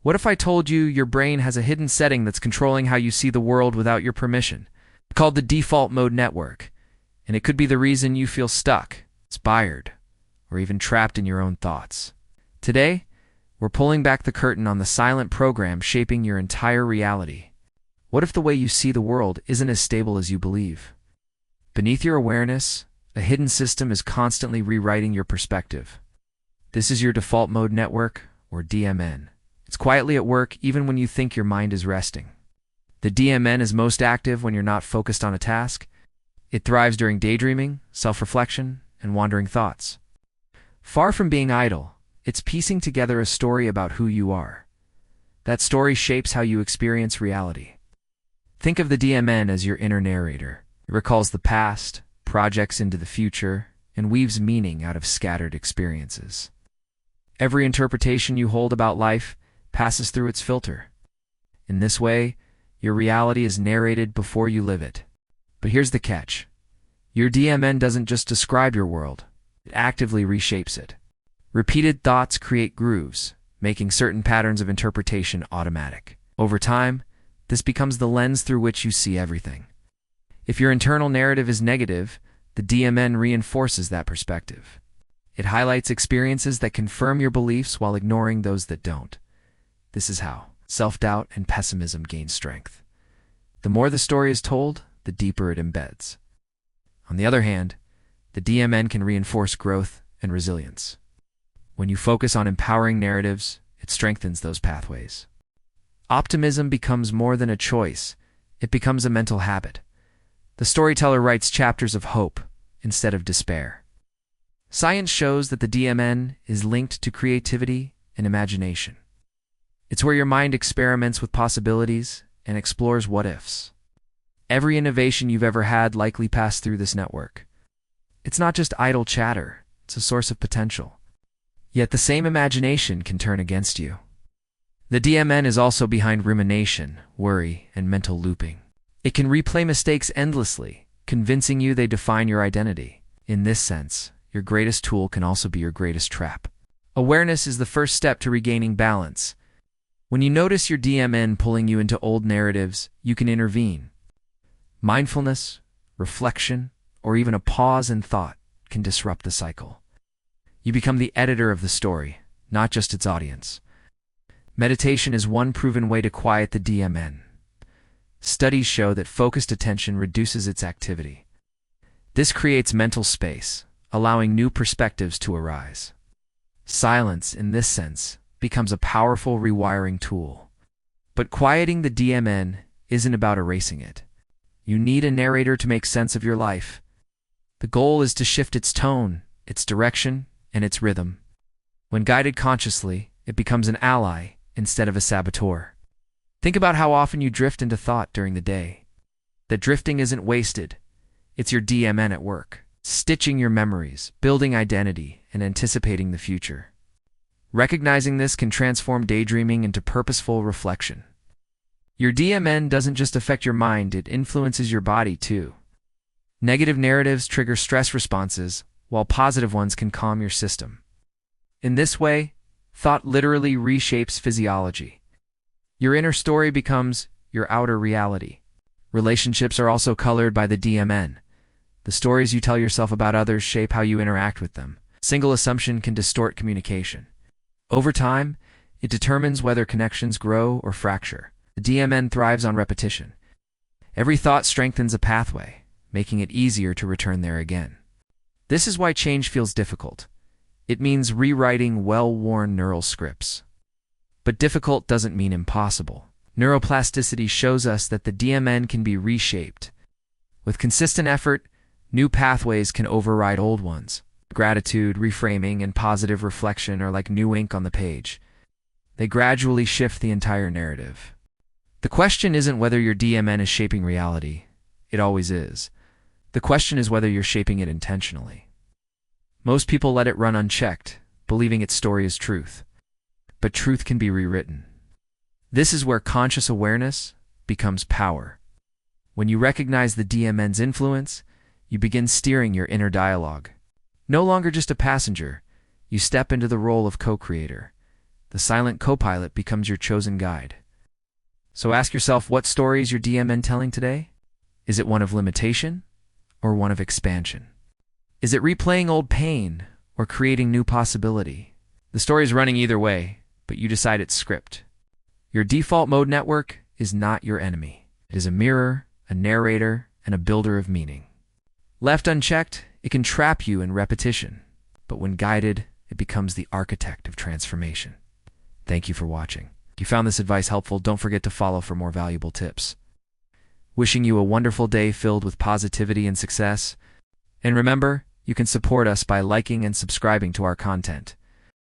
What if I told you your brain has a hidden setting that's controlling how you see the world without your permission? Called the default mode network. And it could be the reason you feel stuck, inspired, or even trapped in your own thoughts. Today, we're pulling back the curtain on the silent program shaping your entire reality. What if the way you see the world isn't as stable as you believe? Beneath your awareness, a hidden system is constantly rewriting your perspective. This is your default mode network, or DMN. It's quietly at work even when you think your mind is resting. The DMN is most active when you're not focused on a task. It thrives during daydreaming, self-reflection, and wandering thoughts. Far from being idle, it's piecing together a story about who you are. That story shapes how you experience reality. Think of the DMN as your inner narrator. It recalls the past, projects into the future, and weaves meaning out of scattered experiences. Every interpretation you hold about life passes through its filter. In this way, your reality is narrated before you live it. But here's the catch. Your DMN doesn't just describe your world, it actively reshapes it. Repeated thoughts create grooves, making certain patterns of interpretation automatic. Over time, this becomes the lens through which you see everything. If your internal narrative is negative, the DMN reinforces that perspective. It highlights experiences that confirm your beliefs while ignoring those that don't. This is how self-doubt and pessimism gain strength. The more the story is told, the deeper it embeds. On the other hand, the DMN can reinforce growth and resilience. When you focus on empowering narratives, it strengthens those pathways. Optimism becomes more than a choice, it becomes a mental habit. The storyteller writes chapters of hope instead of despair. Science shows that the DMN is linked to creativity and imagination. It's where your mind experiments with possibilities and explores what-ifs. Every innovation you've ever had likely passed through this network. It's not just idle chatter, it's a source of potential. Yet the same imagination can turn against you. The DMN is also behind rumination, worry, and mental looping. It can replay mistakes endlessly, convincing you they define your identity. In this sense, your greatest tool can also be your greatest trap. Awareness is the first step to regaining balance. When you notice your DMN pulling you into old narratives, you can intervene. Mindfulness, reflection, or even a pause in thought can disrupt the cycle. You become the editor of the story, not just its audience. Meditation is one proven way to quiet the DMN. Studies show that focused attention reduces its activity. This creates mental space, allowing new perspectives to arise. Silence, in this sense, becomes a powerful rewiring tool. But quieting the DMN isn't about erasing it. You need a narrator to make sense of your life. The goal is to shift its tone, its direction, and its rhythm. When guided consciously, it becomes an ally instead of a saboteur. Think about how often you drift into thought during the day. That drifting isn't wasted. It's your DMN at work, stitching your memories, building identity, and anticipating the future. Recognizing this can transform daydreaming into purposeful reflection. Your DMN doesn't just affect your mind, it influences your body too. Negative narratives trigger stress responses, while positive ones can calm your system. In this way, thought literally reshapes physiology. Your inner story becomes your outer reality. Relationships are also colored by the DMN. The stories you tell yourself about others shape how you interact with them. Single assumption can distort communication. Over time, it determines whether connections grow or fracture. The DMN thrives on repetition. Every thought strengthens a pathway, making it easier to return there again. This is why change feels difficult. It means rewriting well-worn neural scripts. But difficult doesn't mean impossible. Neuroplasticity shows us that the DMN can be reshaped. With consistent effort, new pathways can override old ones. Gratitude, reframing, and positive reflection are like new ink on the page. They gradually shift the entire narrative. The question isn't whether your DMN is shaping reality. It always is. The question is whether you're shaping it intentionally. Most people let it run unchecked, believing its story is truth. But truth can be rewritten. This is where conscious awareness becomes power. When you recognize the DMN's influence, you begin steering your inner dialogue. No longer just a passenger, you step into the role of co-creator. The The silent co-pilot becomes your chosen guide. So ask yourself, what story is your DMN telling today? Is it one of limitation or one of expansion? Is it replaying old pain or creating new possibility? The story is running either way, but you decide its script. Your default mode network is not your enemy. It is a mirror, a narrator, and a builder of meaning. Left unchecked, it can trap you in repetition, but when guided, it becomes the architect of transformation. Thank you for watching. If you found this advice helpful, don't forget to follow for more valuable tips. Wishing you a wonderful day filled with positivity and success. And remember, you can support us by liking and subscribing to our content.